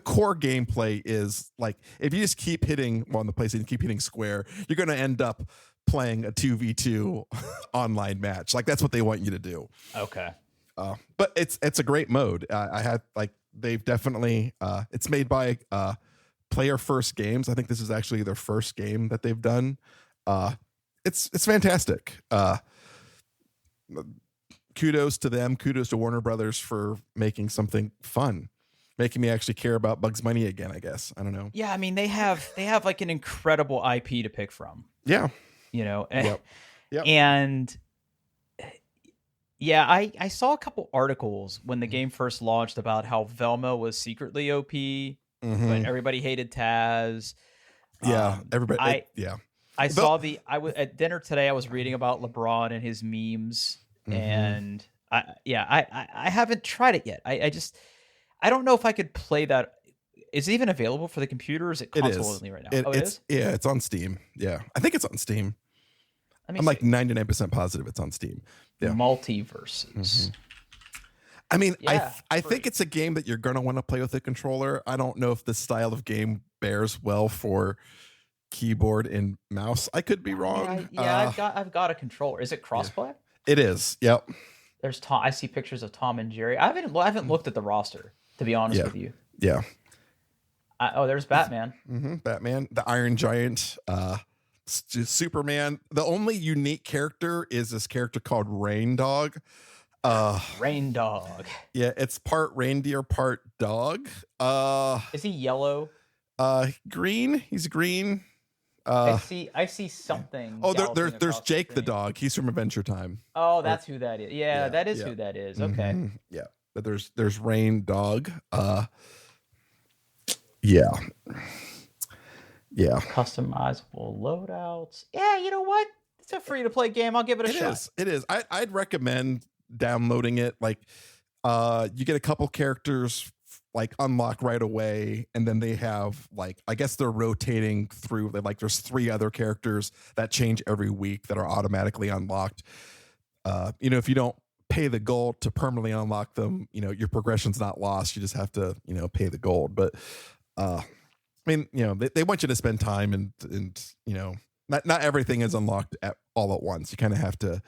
core gameplay is like if you just keep hitting on the PlayStation, keep hitting square, you're going to end up playing a 2v2 online match. Like that's what they want you to do. Okay. But it's a great mode. I had like they've definitely it's made by Player First Games. I think this is actually their first game that they've done. It's fantastic. Kudos to them. Kudos to Warner Brothers for making something fun. making me actually care about Bugs Bunny again, I guess. I don't know. Yeah, I mean they have like an incredible IP to pick from, Yeah. you know. Yep. Yep. And yeah, I saw a couple articles when the Mhm. game first launched about how Velma was secretly OP, but Mhm. everybody hated Taz. Yeah. Um, Everybody. I Yeah. I The, saw I was at dinner today. I was reading about LeBron and his memes, mhm. and I haven't tried it yet. I just I don't know if I could play that. Is it even available for the computer? Or is it It console is. only right now? Oh, it It's is. yeah. It's on Steam. Yeah. I think it's on Steam. Let me I'm like see. 99% positive it's on Steam. Yeah. Multiverses. Mhm. I mean, Yeah, I free. think it's a game that you're gonna want to play with a controller. I don't know if this style of game bears well for keyboard and mouse. I could be I mean, wrong. I've got a controller. Is it Yeah, crossplay? it is. Yep. There's Tom. I see pictures of Tom and Jerry. I haven't looked at the roster, to be honest Yeah. with you. Yeah. Oh, there's Batman. Batman, the Iron Giant, Superman. The only unique character is this character called Rain Dog. Uh, Rain Dog. yeah, it's part reindeer, part dog. Is he yellow? Green. He's green. I Uh, see. I see something. oh, galloping there's across the Jake the screen. dog. He's from Adventure Time. Oh, Or, that's who that is. Yeah, yeah, that is yeah. who that is. Okay. Yeah, but there's Rain Dog. Yeah, yeah. Customizable loadouts. Yeah, you know what? It's a free to play game. I'll give it a It shot. is. It is. I'd recommend downloading it. Like, you get a couple characters like unlock right away, and then they have like I guess they're rotating through. Like, there's 3 other characters that change every week that are automatically unlocked. If you don't pay the gold to permanently unlock them, your progression's not lost. You just have to, pay the gold. But I mean, they want you to spend time and not everything is unlocked all at once. You kind of have to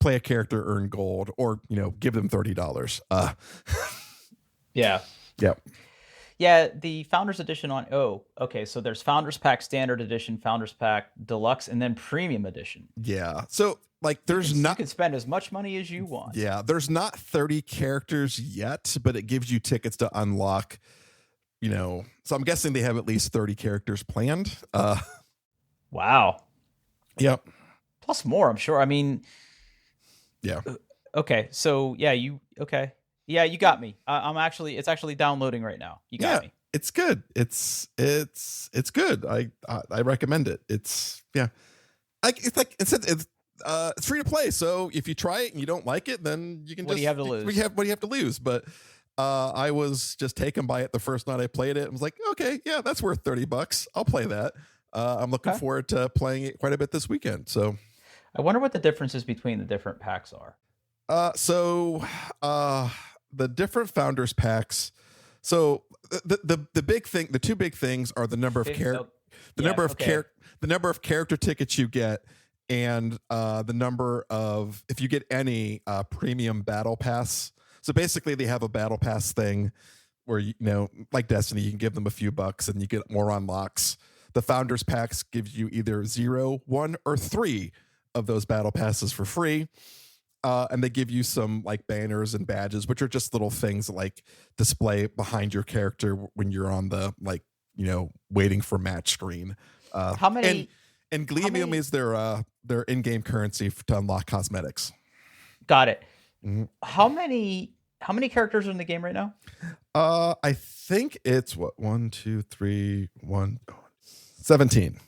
play a character, earn gold, or give them $30. Yeah. Yep. Yeah, the Founders Edition on. Oh, okay. So there's Founders Pack Standard Edition, Founders Pack Deluxe, and then Premium Edition. Yeah. So like, there's You not. can spend as much money as you want. Yeah, there's not 30 characters yet, but it gives you tickets to unlock. So I'm guessing they have at least 30 characters planned. Wow. Yep. Plus more, I'm sure. I mean, Yeah. okay. So yeah, okay. Yeah, you got me. It's actually downloading right now. You got me. It's good. It's good. I recommend it. It's it's free to play. So if you try it and you don't like it, then you can What do you have to lose? What do you have to lose? But I was just taken by it the first night I played it. I was like, okay, yeah, that's worth $30. I'll play that. I'm looking Okay. forward to playing it quite a bit this weekend. So I wonder what the differences between the different packs are. The different founders packs. So the big thing, the 2 big things are the number of the number of character tickets you get, and the number of, if you get any, premium battle pass. So basically they have a battle pass thing where, like Destiny, you can give them a few bucks and you get more unlocks. The founders packs gives you either 0, 1, or 3 of those battle passes for free. And they give you some like banners and badges, which are just little things that, like, display behind your character when you're on the, like, waiting for match screen. How many? And Gleamium is their in-game currency to unlock cosmetics. Got it. Mhm. How many characters are in the game right now? I think it's 17.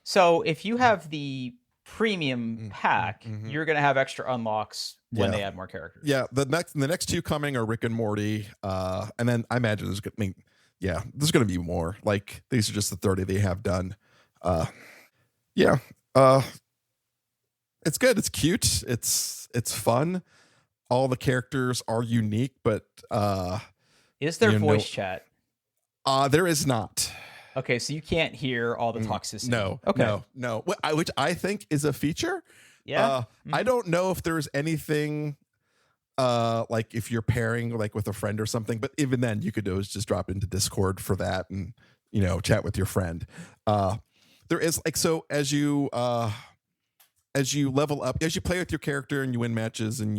So if you have the premium pack, Mhm. you're gonna have extra unlocks when Yeah. they add more characters. Yeah, the next 2 coming are Rick and Morty, and then I imagine there's going to be more. Like, these are just the 30 they have done. Yeah, it's good. It's cute. It's fun. All the characters are unique, but Is there voice chat? there is not. Okay, so you can't hear all the toxicity. No. Okay. No. Which I think is a feature. Yeah. I don't know if there's anything like if you're pairing like with a friend or something, but even then you could always just drop into Discord for that and chat with your friend. There is, like, so as as you level up, as you play with your character and you win matches, and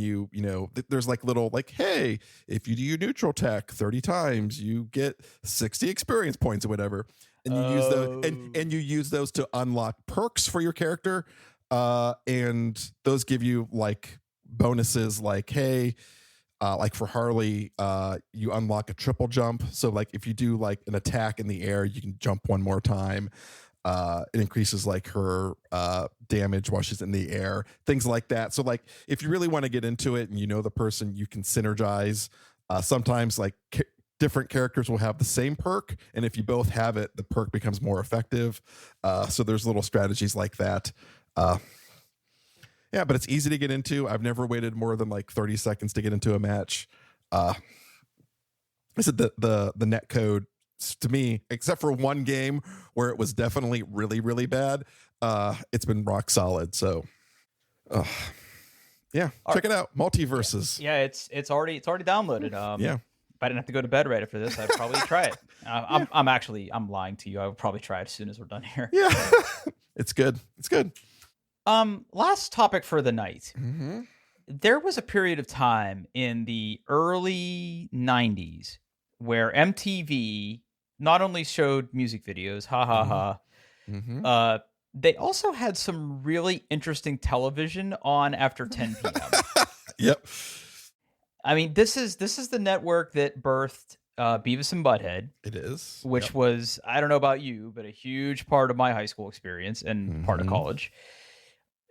there's like little like, hey, if you do your neutral tech 30 times, you get 60 experience points or whatever. And you use those and you use those to unlock perks for your character. And those give you like bonuses like, hey, like for Harley, you unlock a triple jump. So like if you do like an attack in the air, you can jump one more time. It increases like her damage while she's in the air, things like that. So like if you really want to get into it and you know the person, you can synergize. Sometimes like different characters will have the same perk, and if you both have it, the perk becomes more effective. So there's little strategies like that. Yeah, but it's easy to get into. I've never waited more than like 30 seconds to get into a match. I said the net code to me, except for one game where it was definitely really, really bad, it's been rock solid. So yeah, check it out. Multiverses. Yeah, it's already downloaded. Yeah. If I didn't have to go to bed right after this, I'd probably try it. I'm lying to you. I would probably try it as soon as we're done here. Yeah. It's good. It's good. Last topic for the night. Mm-hmm. There was a period of time in the early 90s where MTV not only showed music videos, Mm-hmm. they also had some really interesting television on after 10 p.m. Yep. I mean, this is the network that birthed Beavis and Butthead. It is. Which was, I don't know about you, but a huge part of my high school experience and part of college.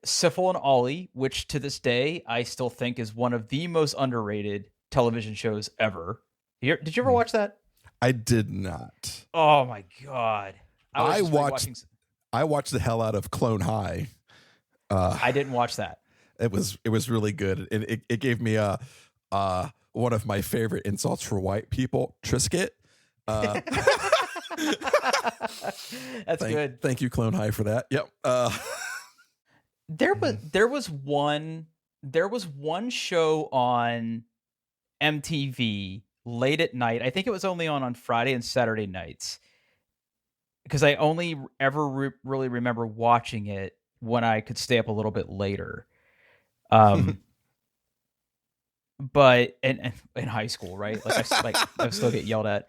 Syphil and Ollie, which to this day I still think is one of the most underrated television shows ever. Did you ever watch that? I did not. Oh my God. I watched the hell out of Clone High. I didn't watch that. It was really good. It gave me one of my favorite insults for white people, Trisket. That's good. Thank you, Clone High, for that. Yep. There was one show on MTV late at night. I think it was only on Friday and Saturday nights, because I only ever really remember watching it when I could stay up a little bit later. But in high school, right? I would still get yelled at.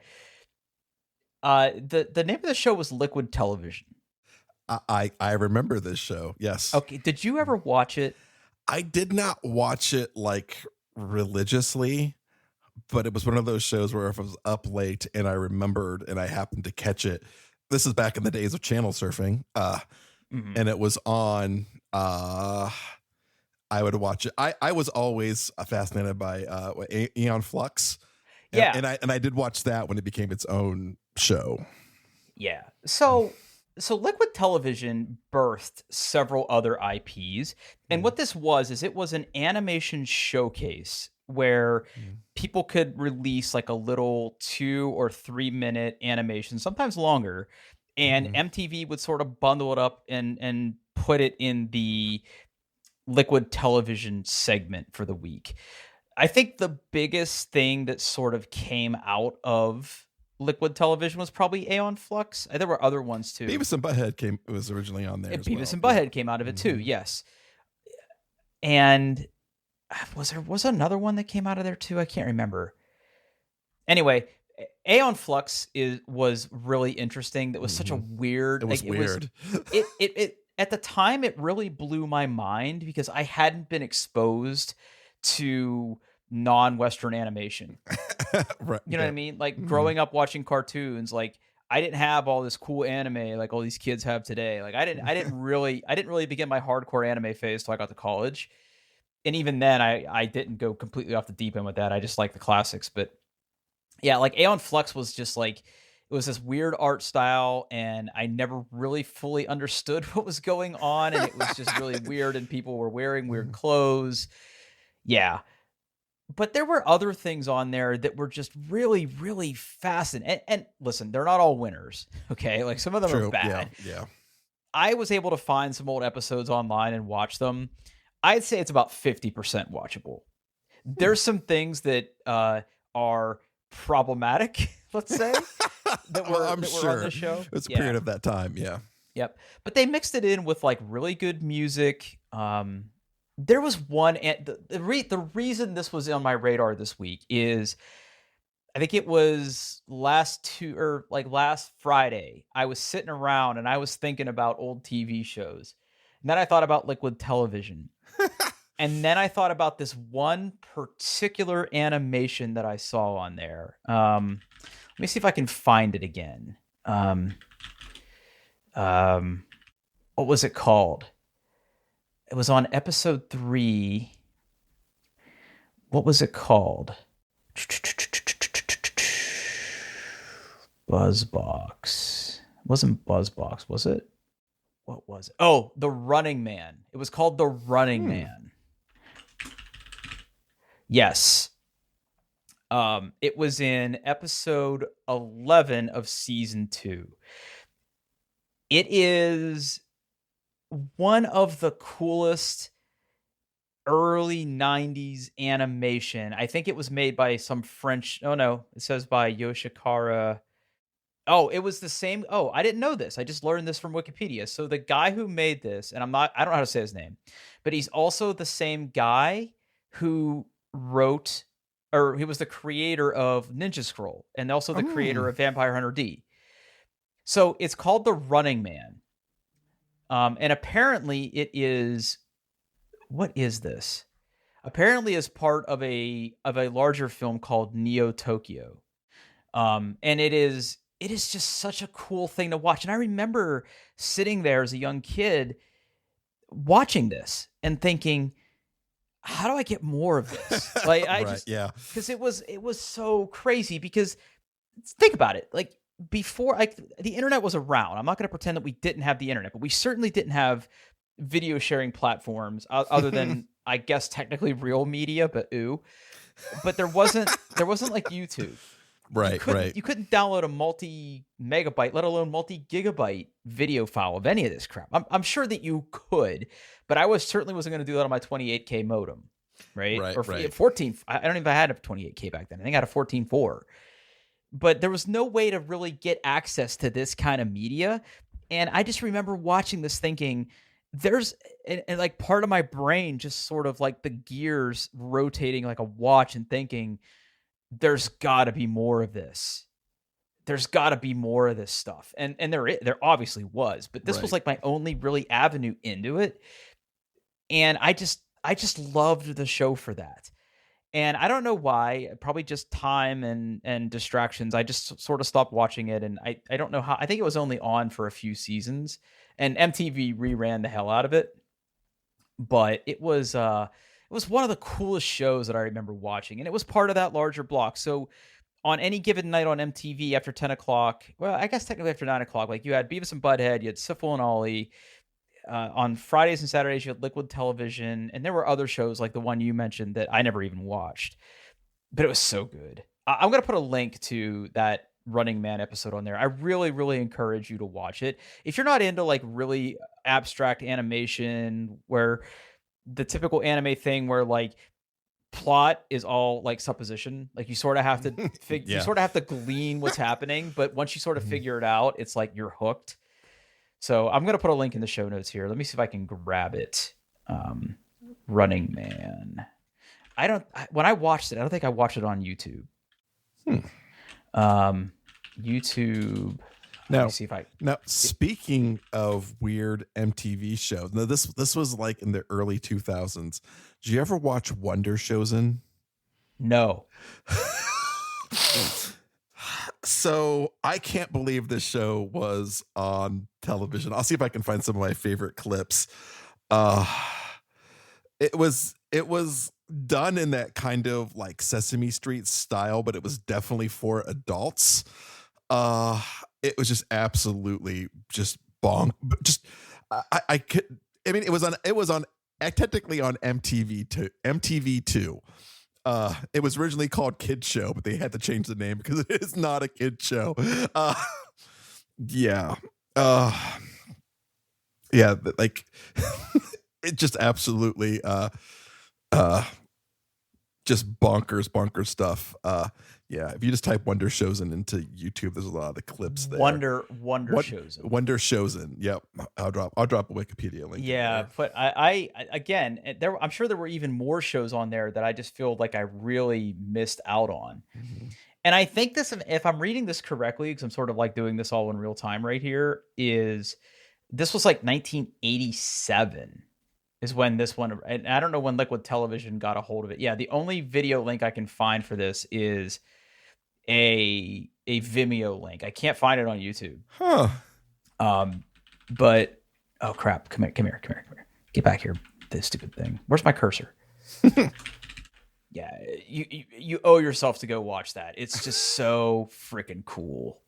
The name of the show was Liquid Television. I remember this show. Yes. Okay. Did you ever watch it? I did not watch it like religiously, but it was one of those shows where if I was up late and I remembered and I happened to catch it. This is back in the days of channel surfing. And it was on. I would watch it. I was always fascinated by Aeon Flux. Yeah. And I did watch that when it became its own show. Yeah. So Liquid Television birthed several other IPs. And what this was is it was an animation showcase where people could release like a little 2 or 3 minute animation, sometimes longer. And MTV would sort of bundle it up and put it in the Liquid Television segment for the week. I think the biggest thing that sort of came out of Liquid Television was probably Aeon Flux. There were other ones too. Beavis and Butthead was originally on there. Beavis and Butthead came out of it too. Yes. And was another one that came out of there too? I can't remember. Anyway, Aeon Flux was really interesting. That was such a weird. It was weird. It at the time it really blew my mind because I hadn't been exposed to non-Western animation. Right. You know what I mean? Like growing up watching cartoons, like I didn't have all this cool anime like all these kids have today. Like I didn't really begin my hardcore anime phase till I got to college. And even then I didn't go completely off the deep end with that. I just like the classics. But yeah, like Aeon Flux was just like, it was this weird art style and I never really fully understood what was going on. And it was just really weird and people were wearing weird clothes. Yeah. But there were other things on there that were just really, really fascinating. And listen, they're not all winners, okay? Like some of them are bad. Yeah. I was able to find some old episodes online and watch them. I'd say it's about 50% watchable. There's some things that are problematic, let's say, that were on the show. It's a period of that time, yeah. Yep. But they mixed it in with like really good music. There was one, and the reason this was on my radar this week is I think it was last Friday. I was sitting around and I was thinking about old TV shows. And then I thought about Liquid Television. And then I thought about this one particular animation that I saw on there. Let me see if I can find it again. What was it called? It was on episode 3. What was it called? Buzzbox. It wasn't Buzzbox, was it? What was it? Oh, The Running Man. It was called The Running Man. Yes. It was in episode 11 of season 2. It is one of the coolest early 90s animation. I think it was made by some French. Oh no, it says by Yoshikara. Oh, it was the same. Oh, I didn't know this. I just learned this from Wikipedia. So the guy who made this, and I don't know how to say his name, but he's also the same guy who wrote, or he was the creator of Ninja Scroll and also the creator of Vampire Hunter D. So it's called The Running Man. And apparently it is, what is this? Apparently is part of a larger film called Neo Tokyo. And it is just such a cool thing to watch. And I remember sitting there as a young kid watching this and thinking, how do I get more of this? Like because it was so crazy. Because think about it, like before, like the internet was around. I'm not going to pretend that we didn't have the internet, but we certainly didn't have video sharing platforms other than I guess technically real media, but there wasn't like YouTube. Right. You couldn't download a multi-megabyte, let alone multi-gigabyte video file of any of this crap. I'm sure that you could, but I certainly wasn't going to do that on my 28K modem, right? Or 14. I don't even have a 28K back then. I think I had a 14.4. But there was no way to really get access to this kind of media. And I just remember watching this thinking, and like part of my brain just sort of like the gears rotating like a watch and thinking, there's got to be more of this. There's got to be more of this stuff. And there obviously was, but this was like my only really avenue into it. And I just loved the show for that. And I don't know why, probably just time and distractions. I just sort of stopped watching it. And I don't know how. I think it was only on for a few seasons and MTV reran the hell out of it. But it was one of the coolest shows that I remember watching. And it was part of that larger block. So on any given night on MTV after 10 o'clock, well, I guess technically after 9 o'clock, like you had Beavis and Butthead, you had Syphil and Ollie. On Fridays and Saturdays, you had Liquid Television, and there were other shows like the one you mentioned that I never even watched, but it was so good. I'm going to put a link to that Running Man episode on there. I really, really encourage you to watch it. If you're not into like really abstract animation, where the typical anime thing where like plot is all like supposition, like you sort of have to you sort of have to glean what's happening, but once you sort of figure it out, it's like you're hooked. So I'm going to put a link in the show notes here. Let me see if I can grab it. Running Man. When I watched it, I don't think I watched it on YouTube. YouTube. Now, speaking of weird MTV shows, now this was like in the early 2000s. Did you ever watch Wonder Chosen? No. So I can't believe this show was on television. I'll see if I can find some of my favorite clips. It was done in that kind of like Sesame Street style, but it was definitely for adults. It was just absolutely just bonk. Just I mean, it was on technically on MTV2. It was originally called Kid Show, but they had to change the name because it is not a kid show. Like it just absolutely just bonkers stuff. Yeah, if you just type Wonder Chosen into YouTube, there's a lot of the clips there. Wonder Chosen. Wonder Chosen. Yep. I'll drop a Wikipedia link. Yeah, but I again, I'm sure there were even more shows on there that I just feel like I really missed out on. Mhm. And I think this, if I'm reading this correctly, because I'm sort of like doing this all in real time right here, this was like 1987 is when this one, and I don't know when Liquid Television got a hold of it. Yeah, the only video link I can find for this is a Vimeo link. I can't find it on YouTube. Huh. But oh crap, come here. Get back here, this stupid thing. Where's my cursor? Yeah, you owe yourself to go watch that. It's just so freaking cool.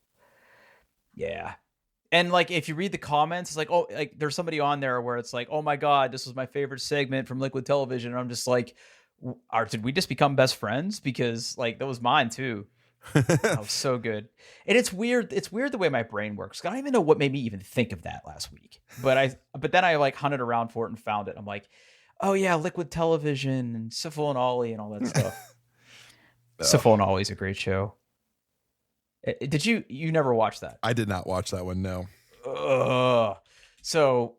Yeah. And like if you read the comments, it's like, oh, like there's somebody on there where it's like, oh my God, this was my favorite segment from Liquid Television. And I'm just like, did we just become best friends? Because like that was mine too. That was so good. And it's weird. It's weird the way my brain works. I don't even know what made me even think of that last week. But then I like hunted around for it and found it. I'm like, oh yeah, Liquid Television and Syphil and Ollie and all that stuff. Syphil and Ollie's a great show. Did you never watched that? I did not watch that one, no. So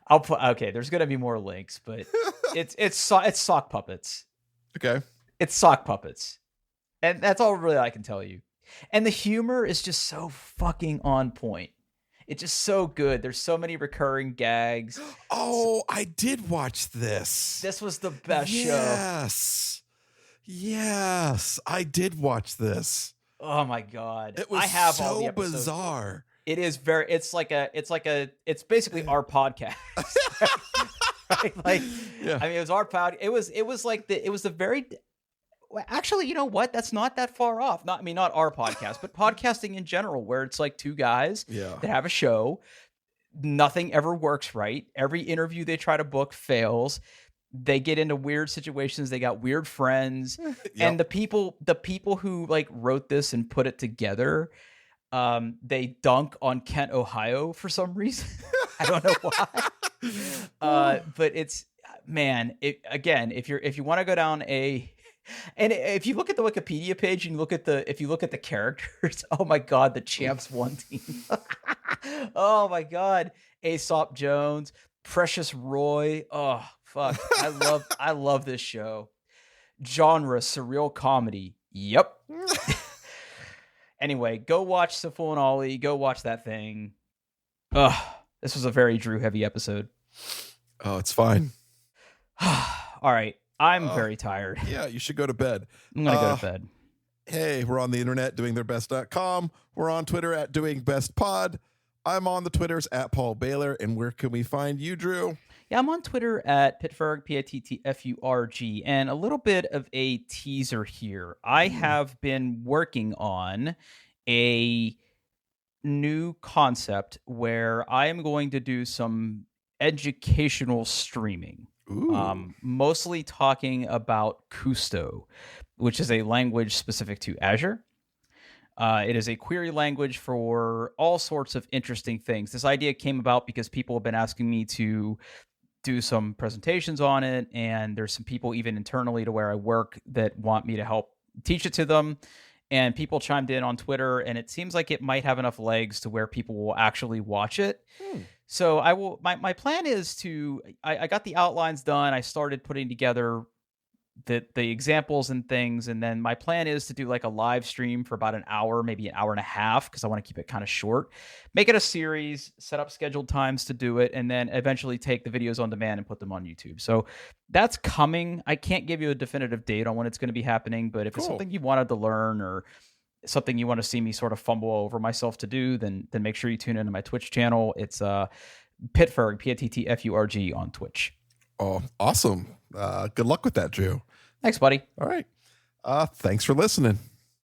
I'll put, okay, there's gonna be more links, but it's sock puppets. Okay. It's sock puppets. And that's all really I can tell you. And the humor is just so fucking on point. It's just so good. There's so many recurring gags. Oh, I did watch this. This was the best show. Yes, I did watch this. Oh my God. It was all the episodes. Bizarre. It is it's basically our podcast. Right? Like, yeah. I mean, it was our pod. It was the very, actually, you know what? That's not that far off. Not our podcast, but podcasting in general, where it's like two guys that have a show. Nothing ever works right. Every interview they try to book fails. They get into weird situations. They got weird friends. Yep. And the people who like wrote this and put it together, they dunk on Kent, Ohio for some reason. I don't know why. But it's, man, again, if you want to go down and if you look at the Wikipedia page and if you look at the characters, oh my God, the Champs 1 team. Oh my God. Aesop Jones, Precious Roy. Oh, fuck. I love this show. Genre, surreal comedy. Yep. Anyway, go watch Syphil and Ollie. Go watch that thing. Ugh. This was a very Drew heavy episode. Oh, it's fine. All right. I'm very tired. Yeah, you should go to bed. I'm going to go to bed. Hey, we're on the internet, doingtheirbest.com. We're on Twitter at doingbestpod. I'm on the Twitters at Paul Baylor. And where can we find you, Drew? Yeah, I'm on Twitter at Pittfurg, Pittfurg. And a little bit of a teaser here. I have been working on a new concept where I am going to do some educational streaming. Mostly talking about Kusto, which is a language specific to Azure. It is a query language for all sorts of interesting things. This idea came about because people have been asking me to do some presentations on it, and there's some people even internally to where I work that want me to help teach it to them. And people chimed in on Twitter, and it seems like it might have enough legs to where people will actually watch it. So I will. My plan is to. I got the outlines done. I started putting together the examples and things, and then my plan is to do like a live stream for about an hour, maybe an hour and a half, because I want to keep it kind of short. Make it a series, set up scheduled times to do it, and then eventually take the videos on demand and put them on YouTube. So that's coming. I can't give you a definitive date on when it's going to be happening, but if it's something you wanted to learn or something you want to see me sort of fumble over myself to do, then make sure you tune into my Twitch channel. It's Pittfurg, Pittfurg on Twitch. Oh, awesome. Good luck with that, Drew. Thanks, buddy. All right. Thanks for listening.